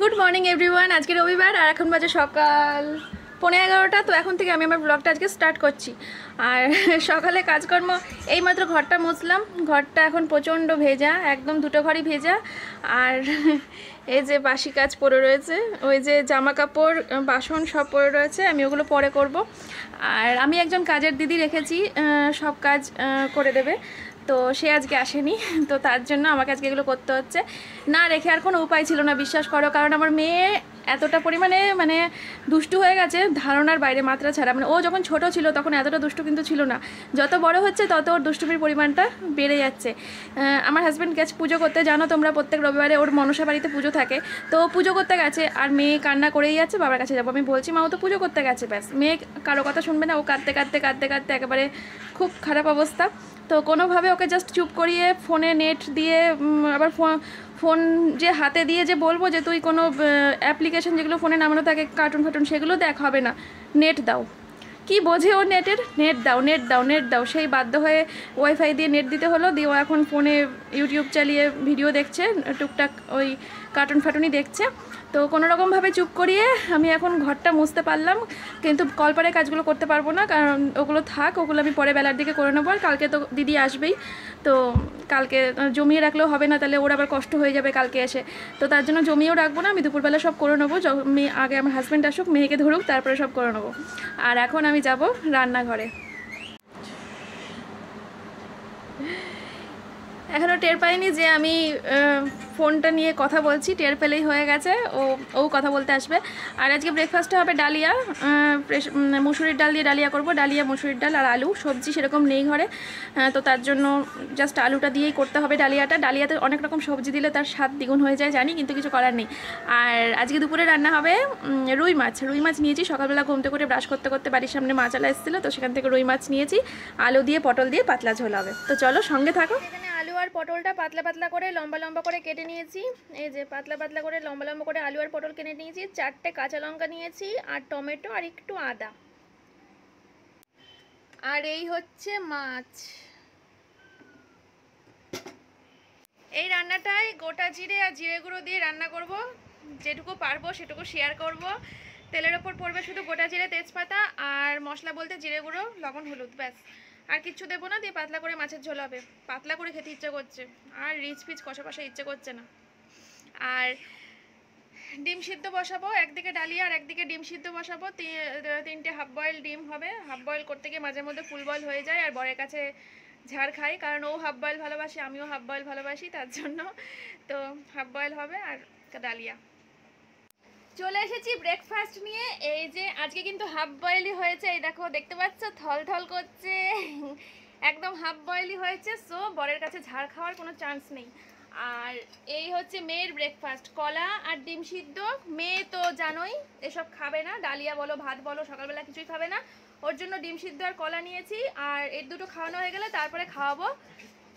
Good morning everyone. আজকে রবিবার আর এখন বাজে সকাল 11:15। তো এখন থেকে আমি আমার ব্লগটা আজকে স্টার্ট করছি। আর সকালে কাজকর্ম এইমাত্র ঘরটা মুছলাম। ঘরটা এখন প্রচণ্ড ভেজা, একদম দুটো ঘরই ভেজা। আর এই যে বাসি কাজ পড়ে রয়েছে, ওই যে জামা কাপড় বাসন সব পড়ে রয়েছে, আমি ওগুলো পরে করব। আর আমি একজন কাজের দিদি রেখেছি, সব কাজ করে দেবে। তো সে আজকে আসেনি, তো তার জন্য আমাকে আজকে এগুলো করতে হচ্ছে। না রেখে আর কোনো উপায় ছিল না, বিশ্বাস করো। কারণ আমার মেয়ে এতটা পরিমাণে দুষ্টু হয়ে গেছে, ধারণার বাইরে, মাত্রা ছাড়া। ও যখন ছোট ছিল তখন এতটা দুষ্টু কিন্তু ছিল না। যত বড় হচ্ছে তত ওর দুষ্টুমির পরিমাণটা বেড়ে যাচ্ছে। আমার হাজব্যান্ড গেছে পুজো করতে, জানো তোমরা, প্রত্যেক রবিবারে ওর মনসা বাড়িতে পুজো থাকে। তো পুজো করতে গেছে আর মেয়ে কান্না করেই যাচ্ছে, বাবার কাছে যাবো। আমি বলছি মা, ও তো পুজো করতে গেছে, ব্যাস। মেয়ে কারো কথা শুনবে না, ও কাঁদতে কাঁদতে কাঁদতে কাঁদতে একেবারে খুব খারাপ অবস্থা। তো কোনোভাবে ওকে জাস্ট চুপ করিয়ে ফোনে নেট দিয়ে, আবার ফোন যে হাতে দিয়ে যে বলবো যে তুই কোনো অ্যাপ্লিকেশন যেগুলো ফোনে নামানো থাকে, কার্টুন ফার্টুন, সেগুলো দেখ, হবে না, নেট দাও। কি বোঝে ও নেটের? নেট দাও, নেট দাও, নেট দাও। সেই বাধ্য হয়ে ওয়াইফাই দিয়ে নেট দিতে হলো। দিয়ে ও এখন ফোনে ইউটিউব চালিয়ে ভিডিও দেখছে, টুকটাক ওই কার্টুন ফার্টুনই দেখছে। তো কোনোরকমভাবে চুপ করিয়ে আমি এখন ঘরটা মুছতে পারলাম, কিন্তু কলপারে কাজগুলো করতে পারবো না, কারণ ওগুলো থাক, ওগুলো আমি পরে বেলার দিকে করে নেবো। আর কালকে তো দিদি আসবেই, তো কালকে জমিয়ে রাখলেও হবে না, তাহলে ওর আবার কষ্ট হয়ে যাবে কালকে এসে। তো তার জন্য জমিয়েও রাখবো না, আমি দুপুরবেলা সব করে নেবো। আগে আমার হাজব্যান্ড আসুক, মেয়েকে ধরুক, তারপরে সব করে নেবো। আর এখন আমি যাব রান্নাঘরে। এখনও টের পাইনি যে আমি ফোনটা নিয়ে কথা বলছি, টের পেলেই হয়ে গেছে। ও কথা বলতে আসবে। আর আজকে ব্রেকফাস্টে হবে ডালিয়া, মুসুরির ডাল দিয়ে ডালিয়া করব। ডালিয়া, মুসুরির ডাল আর আলু, সবজি সেরকম নেই ঘরে, তো তার জন্য জাস্ট আলুটা দিয়েই করতে হবে ডালিয়াটা। ডালিয়াতে অনেক রকম সবজি দিলে তার স্বাদ দ্বিগুণ হয়ে যায় জানি, কিন্তু কিছু করার নেই। আর আজকে দুপুরে রান্না হবে রুই মাছ। রুই মাছ নিয়েছি, সকালবেলা ঘুমতে করে ব্রাশ করতে করতে বাড়ির সামনে মাছালা এসেছিলো, তো সেখান থেকে রুই মাছ নিয়েছি। আলু দিয়ে পটল দিয়ে পাতলা ঝোল হবে। তো চলো সঙ্গে থাকো। এখানে আলু আর পটলটা পাতলা পাতলা করে লম্বা লম্বা করে কেটে নিয়েছি। এই যে পাতলা পাতলা করে লম্বা লম্বা করে আলু আর পটল কেটে নিয়েছি। 4টে কাঁচা লঙ্কা নিয়েছি, আর টমেটো, আর একটু আদা। আর এই হচ্ছে মাছ। এই রান্নাটাই গোটা জিরে আর জিরে গুঁড়ো দিয়ে রান্না করব। যেটুকু পারবো সেটুকু শেয়ার করব। তেলের ওপর পড়বে শুধু গোটা জিরে, তেজপাতা, আর মশলা বলতে জিরে গুঁড়ো, লবণ, হলুদ, ব্যাস। আর কিচ্ছু দেবো না। দিয়ে পাতলা করে মাছের ঝোল হবে। পাতলা করে খেতে ইচ্ছে করছে, আর রিচ পিচ কষা কষা ইচ্ছে করছে না। আর ডিম সিদ্ধ বসাবো, একদিকে ডালিয়া আর একদিকে ডিম সিদ্ধ বসাবো। 3টে হাফ বয়েল ডিম হবে। হাফ বয়েল করতে গিয়ে মাঝে মধ্যে ফুল বয়েল হয়ে যায়, আর বরের কাছে ঝাড় খাই, কারণ ও হাফ বয়েল ভালোবাসে, আমিও হাফ বয়েল ভালোবাসি, তার জন্য। তো হাফ বয়েল হবে আর ডালিয়া। চলে এসেছি ব্রেকফাস্ট নিয়ে। এই যে আজকে কিন্তু হাফ বয়েলই হয়েছে, এই দেখো, দেখতে পাচ্ছ, থল থল করছে, একদম হাফ বয়েলই হয়েছে। সো বরের কাছে ঝাড় খাওয়ার কোনো চান্স নেই। আর এই হচ্ছে মেয়ের ব্রেকফাস্ট, কলা আর ডিম সিদ্ধ। মেয়ে তো জানোই এসব খাবে না, ডালিয়া বলো ভাত বলো, সকালবেলা কিছুই খাবে না। ওর জন্য ডিম সিদ্ধ আর কলা নিয়েছি। আর এর দুটো খাওয়ানো হয়ে গেলে তারপরে খাওয়াবো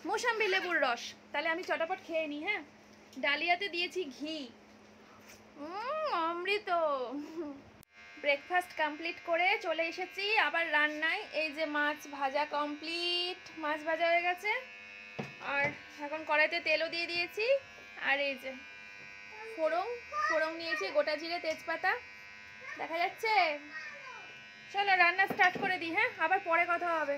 মোসাম্বি লেবুর রস। তাহলে আমি চটাপট খেয়ে নিই। হ্যাঁ, ডালিয়াতে দিয়েছি ঘি, অমৃত। ব্রেকফাস্ট কমপ্লিট করে চলে এসেছি আবার রান্নায়। এই যে মাছ ভাজা কমপ্লিট, মাছ ভাজা হয়ে গেছে। আর এখন কড়াইতে তেলও দিয়ে দিয়েছি। আর এই যে ফোড়ন নিয়েছি, গোটা জিরে, তেজপাতা, দেখা যাচ্ছে। চলো রান্না স্টার্ট করে দিই। হ্যাঁ, আবার পরে কথা হবে।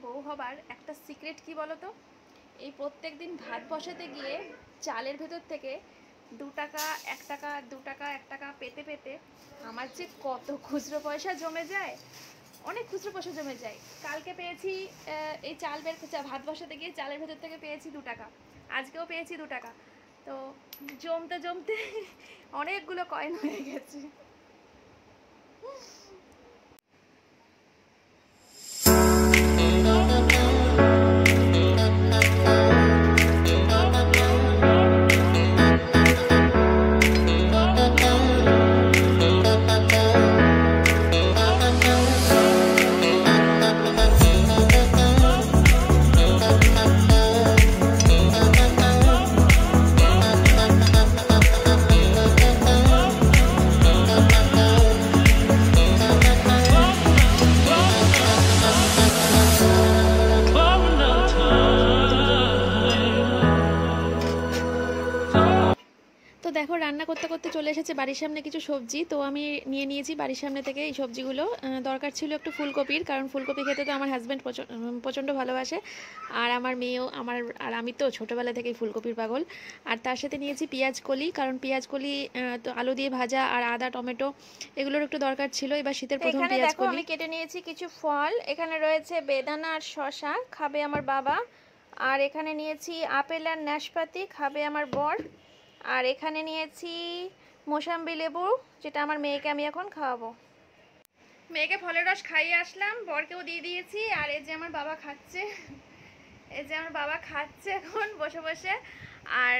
বউ হবার একটা সিক্রেট কি বলো তো? এই প্রত্যেক দিন ভাত বসাতে গিয়ে চালের ভেতর থেকে 2 টাকা 1 টাকা 2 টাকা 1 টাকা পেতে পেতে আমার যে কত খুচরো পয়সা জমে যায়, অনেক খুচরো পয়সা জমে যায়। কালকে পেয়েছি এই ভাত বসাতে গিয়ে চালের ভেতর থেকে পেয়েছি 2 টাকা, আজকেও পেয়েছি 2 টাকা। তো জমতে জমতে অনেকগুলো কয়েন হয়ে গেছে। তো দেখো রান্না করতে করতে চলে এসেছে বাড়ির সামনে কিছু সবজি। তো আমি নিয়ে নিয়েছি বাড়ির সামনে থেকে এই সবজিগুলো। দরকার ছিল একটু ফুলকপির, কারণ ফুলকপি খেতে তো আমার হাজব্যান্ড প্রচণ্ড ভালোবাসে, আর আমার মেয়েও, আর আমি তো ছোটোবেলা থেকেই ফুলকপির পাগল। আর তার সাথে নিয়েছি পেঁয়াজ কলি, কারণ পেঁয়াজ কলি তো আলু দিয়ে ভাজা, আর আদা টমেটো এগুলোর একটু দরকার ছিল। এবার শীতের প্রথম পেঁয়াজ কলি। আমি কেটে নিয়েছি কিছু ফল, এখানে রয়েছে বেদানা আর শসা, খাবে আমার বাবা। আর এখানে নিয়েছি আপেল আর নাশপাতি, খাবে আমার বর। আর এখানে নিয়েছি মোসাম্বি লেবু, যেটা আমার মেয়েকে আমি এখন খাওয়াবো। মেয়েকে ফলের রস খাইয়ে আসলাম, বরকেও দিয়ে দিয়েছি। আর এই যে আমার বাবা খাচ্ছে, এখন বসে বসে। আর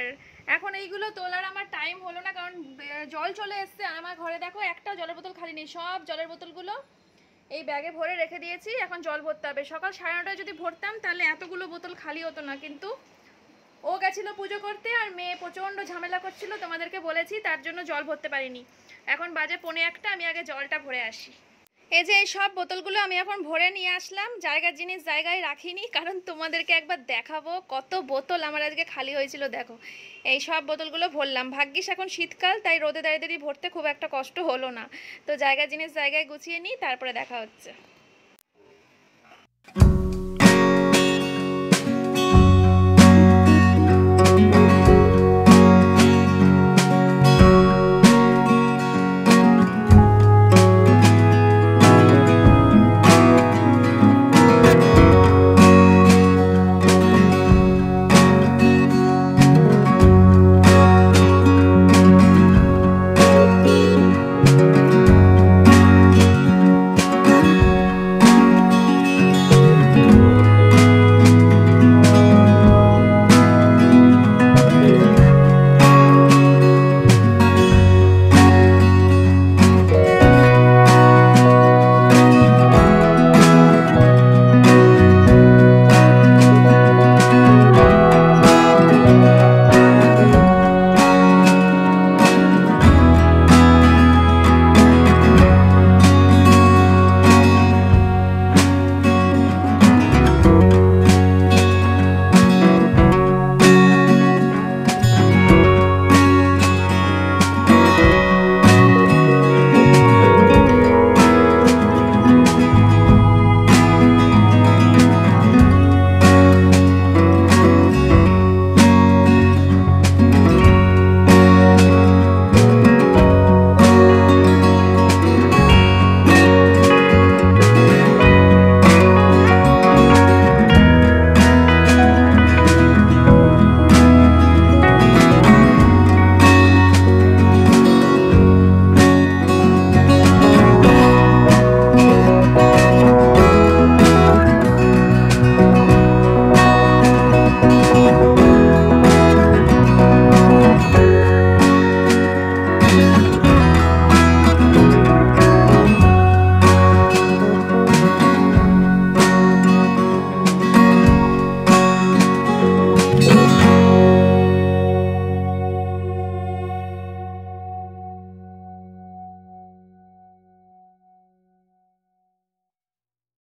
এখন এইগুলো তোলার আমার টাইম হলো না, কারণ জল চলে এসছে। আমার ঘরে দেখো একটাও জলের বোতল খালি নেই, সব জলের বোতলগুলো এই ব্যাগে ভরে রেখে দিয়েছি। এখন জল ভরতে হবে। সকাল 9:30টায় যদি ভরতাম তাহলে এতগুলো বোতল খালি হতো না, কিন্তু ও গেছিল পুজো করতে, আর মেয়ে প্রচণ্ড ঝামেলা করছিল, তোমাদেরকে বলেছি, তার জন্য জল ভরতে পারিনি। এখন বাজে 1:45, আমি আগে জলটা ভরে আসি। এই যে এই সব বোতলগুলো আমি এখন ভরে নিয়ে আসলাম, জায়গার জিনিস জায়গায় রাখিনি, কারণ তোমাদেরকে একবার দেখাবো কত বোতল আমার আজকে খালি হয়েছিল। দেখো এই সব বোতলগুলো ভরলাম। ভাগ্যিস এখন শীতকাল, তাই রোদে দাঁড়িয়ে ভরতে খুব একটা কষ্ট হলো না। তো জায়গার জিনিস জায়গায় গুছিয়ে নিই, তারপরে দেখা হচ্ছে।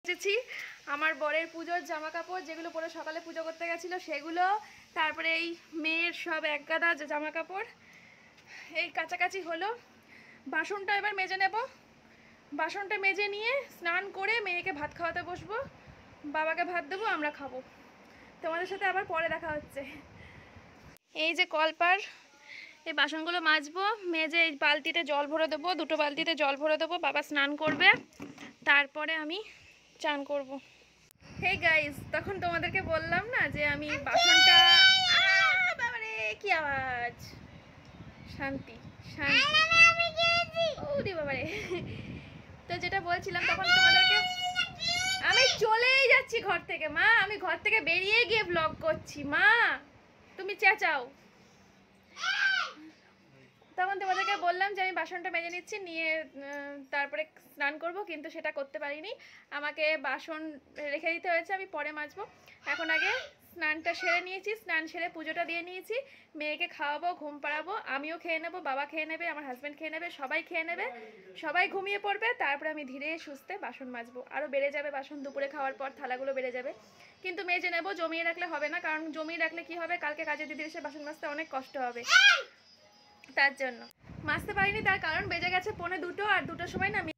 এসেছি আমার বরের পুজোর জামা কাপড়, যেগুলো পরে সকালে পুজো করতে গেছিলো সেগুলো, তারপরে এই মেয়ের সব এক গাদা জামা কাপড়, এই কাছাকাছি হলো। বাসনটা এবার মেজে নেব, বাসনটা মেজে নিয়ে স্নান করে মেয়েকে ভাত খাওয়াতে বসবো, বাবাকে ভাত দেবো, আমরা খাবো। তোমাদের সাথে আবার পরে দেখা হচ্ছে। এই যে কলপার, এই বাসনগুলো মাজবো, মেজে এই বালতিতে জল ভরে দেবো, দুটো বালতিতে জল ভরে দেবো, বাবা স্নান করবে, তারপরে আমি চান করব। হে গাইস, তখন তোমাদেরকে বললাম না যে আমি বাসনটা, বাবারে কি আওয়াজ, শান্তি শান্তি, ওরে বাবারে। তো যেটা বলছিলাম তখন তোমাদেরকে, আমি চলেই যাচ্ছি ঘর থেকে মা, আমি ঘর থেকে বেরিয়ে গিয়ে ব্লগ করছি মা, তুমি চেঁচাও। তখন তোমাদেরকে বললাম যে আমি বাসনটা মেজে নিচ্ছি, নিয়ে তারপরে স্নান করব, কিন্তু সেটা করতে পারিনি, আমাকে বাসন রেখে দিতে হয়েছে, আমি পরে মাজবো। এখন আগে স্নানটা সেরে নিয়েছি, স্নান সেরে পুজোটা দিয়ে নিয়েছি, মেয়েকে খাওয়াবো, ঘুম পাড়াবো, আমিও খেয়ে নেবো, বাবা খেয়ে নেবে, আমার হাজব্যান্ড খেয়ে নেবে, সবাই খেয়ে নেবে, সবাই ঘুমিয়ে পড়বে, তারপরে আমি ধীরে সুস্থে বাসন মাজবো। আরও বেড়ে যাবে বাসন, দুপুরে খাওয়ার পর থালাগুলো বেড়ে যাবে, কিন্তু মেজে নেবো, জমিয়ে রাখলে হবে না, কারণ জমিয়ে রাখলে কি হবে, কালকে কাজের দিদি এসে বাসন মাজতে অনেক কষ্ট হবে, তার জন্য মাজতে পারিনি। তার কারণ বেজে গেছে 1:45, আর 2টার সময় না আমি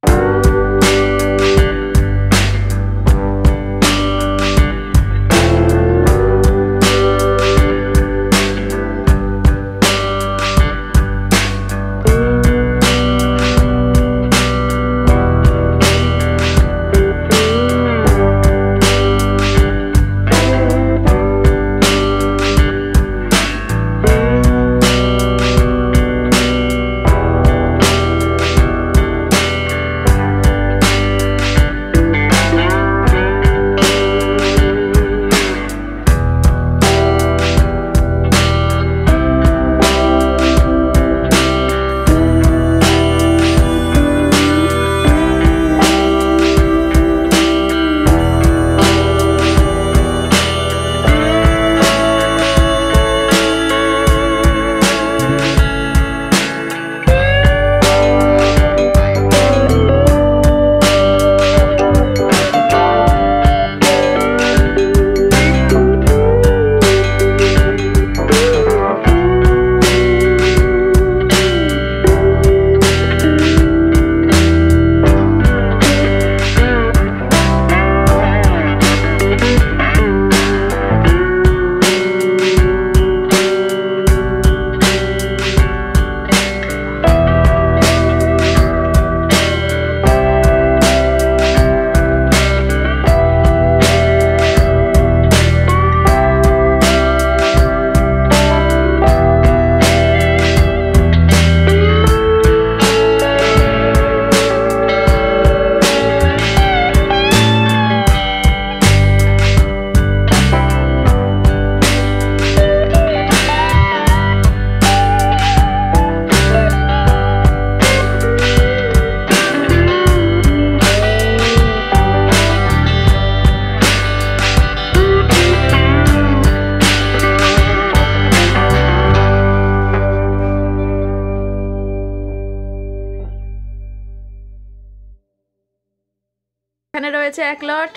এখানে রয়েছে এক লট,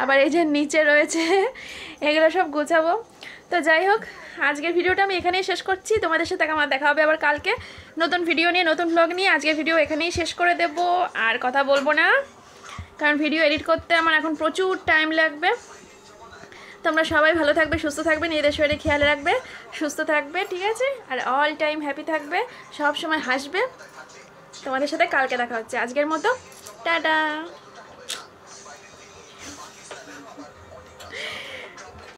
আবার এই যে নিচে রয়েছে, এগুলো সব গোছাবো। তো যাই হোক, আজকের ভিডিওটা আমি এখানেই শেষ করছি, তোমাদের সাথে আমার দেখা হবে আবার কালকে নতুন ভিডিও নিয়ে, নতুন ব্লগ নিয়ে। আজকের ভিডিও এখানেই শেষ করে দেব, আর কথা বলবো না, কারণ ভিডিও এডিট করতে আমার এখন প্রচুর টাইম লাগবে। তোমরা সবাই ভালো থাকবে, সুস্থ থাকবে, নিজেদের শরীরে খেয়াল রাখবে, সুস্থ থাকবে, ঠিক আছে? আর অল টাইম হ্যাপি থাকবে, সব সময় হাসবে। তোমাদের সাথে কালকে দেখা হচ্ছে, আজকের মতো টাটা।